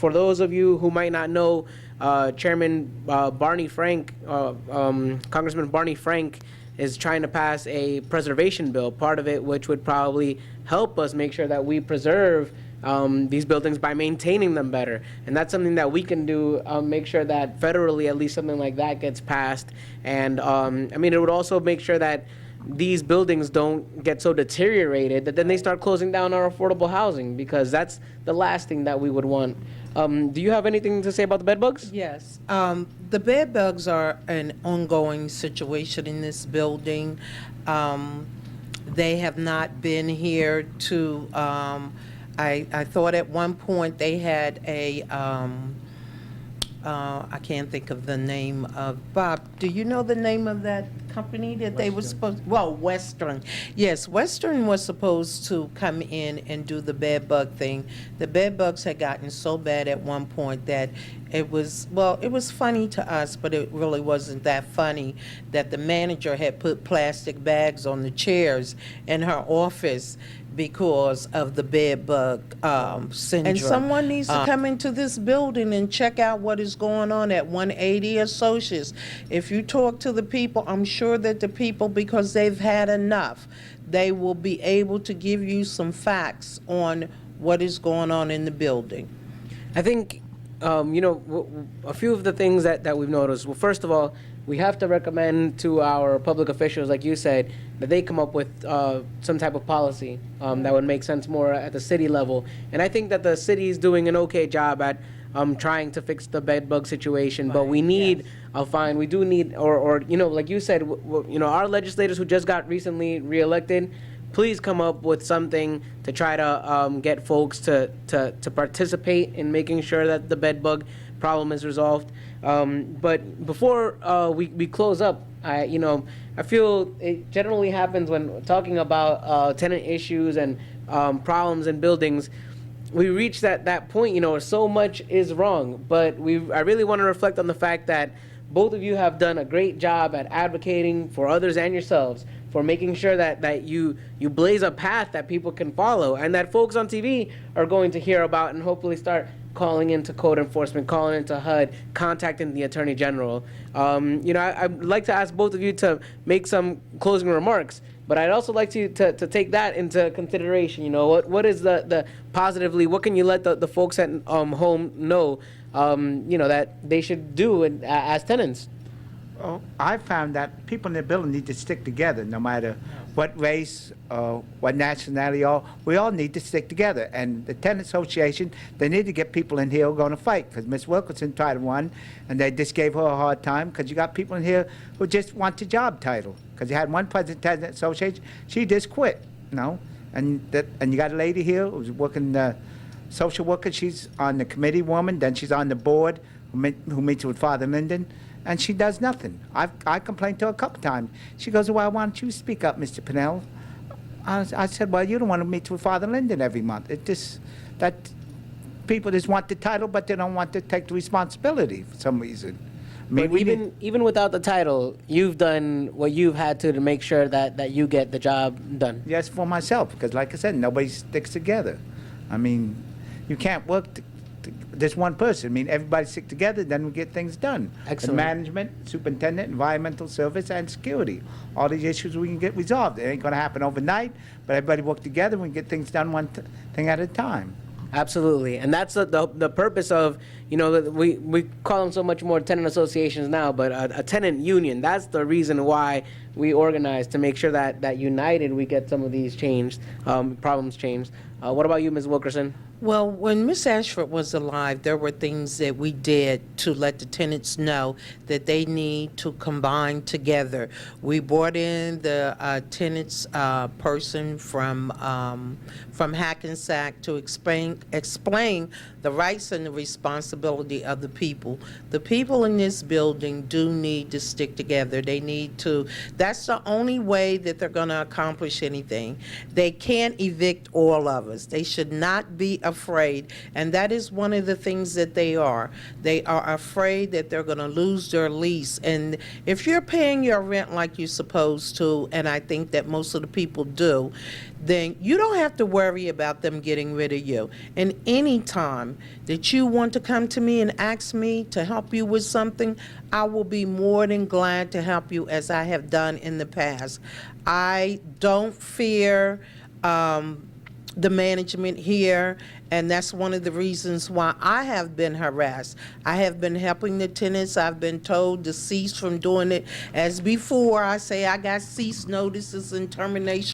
for those of you who might not know, Chairman Barney Frank, Congressman Barney Frank, is trying to pass a preservation bill, part of it which would probably help us make sure that we preserve these buildings by maintaining them better. And that's something that we can do, make sure that federally at least something like that gets passed. And I mean, it would also make sure that these buildings don't get so deteriorated that then they start closing down our affordable housing, because that's the last thing that we would want. Do you have anything to say about the bed bugs? Yes. The bed bugs are an ongoing situation in this building. They have not been here to, I thought at one point they had a, I can't think of the name of, Bob, do you know the name of that company that they were supposed, well, Western. Yes, Western was supposed to come in and do the bed bug thing. The bed bugs had gotten so bad at one point that it was, well, it was funny to us, but it really wasn't that funny, that the manager had put plastic bags on the chairs in her office because of the bed bug syndrome. And someone needs to come into this building and check out what is going on at 180 Associates. If you talk to the people, I'm sure that the people, because they've had enough, they will be able to give you some facts on what is going on in the building. I think, you know, a few of the things that we've noticed. Well, first of all, we have to recommend to our public officials, like you said, that they come up with some type of policy that would make sense more at the city level. And I think that the city is doing an okay job at trying to fix the bed bug situation, but we need we do need, or you know, like you said, you know, our legislators who just got recently reelected, please come up with something to try to get folks to participate in making sure that the bed bug problem is resolved. But before we close up, I feel it generally happens when talking about tenant issues and problems in buildings. We reach that point, you know, where so much is wrong. But I really want to reflect on the fact that both of you have done a great job at advocating for others and yourselves, for making sure that you blaze a path that people can follow, and that folks on TV are going to hear about and hopefully start calling into code enforcement, calling into HUD, contacting the Attorney General. You know, I'd like to ask both of you to make some closing remarks, but I'd also like to take that into consideration. You know, what is the positively, what can you let the folks at home know, you know, that they should do as tenants? Well, I found that people in the building need to stick together, no matter what race, what nationality, we all need to stick together. And the tenant association, they need to get people in here who are going to fight, because Ms. Wilkinson tried one, and they just gave her a hard time, because you got people in here who just want the job title. Because you had one president of the tenant association, she just quit, you know. And you got a lady here who's working social worker. She's on the committee woman, then she's on the board who meets with Father Linden. And she does nothing. I complained to her a couple times. She goes, well, why don't you speak up, Mr. Pinnell? I said, well, you don't want to meet with Father Linden every month. It just, that people just want the title, but they don't want to take the responsibility for some reason. I mean, but even without the title, you've done what you've had to make sure that you get the job done. Yes, for myself, because like I said, nobody sticks together. I mean, you can't work there's one person. I mean, everybody stick together, then we get things done. Excellent. The management, superintendent, environmental service, and security. All these issues we can get resolved. It ain't going to happen overnight, but everybody work together, we can get things done one thing at a time. Absolutely, and that's the purpose of, you know, we call them so much more tenant associations now, but a tenant union. That's the reason why we organize, to make sure that united we get some of these problems changed. What about you, Ms. Wilkerson? Well, when Ms. Ashford was alive, there were things that we did to let the tenants know that they need to combine together. We brought in the tenants person from Hackensack to explain the rights and the responsibility of the people. The people in this building do need to stick together. They need to. That's the only way that they're going to accomplish anything. They can't evict all of us. They should not be afraid, and that is one of the things that they are. They are afraid that they're going to lose their lease. And if you're paying your rent like you're supposed to, and I think that most of the people do, then you don't have to worry about them getting rid of you. And any time that you want to come to me and ask me to help you with something, I will be more than glad to help you, as I have done in the past. I don't fear the management here, and that's one of the reasons why I have been harassed. I have been helping the tenants. I've been told to cease from doing it. As before, I say I got cease notices and termination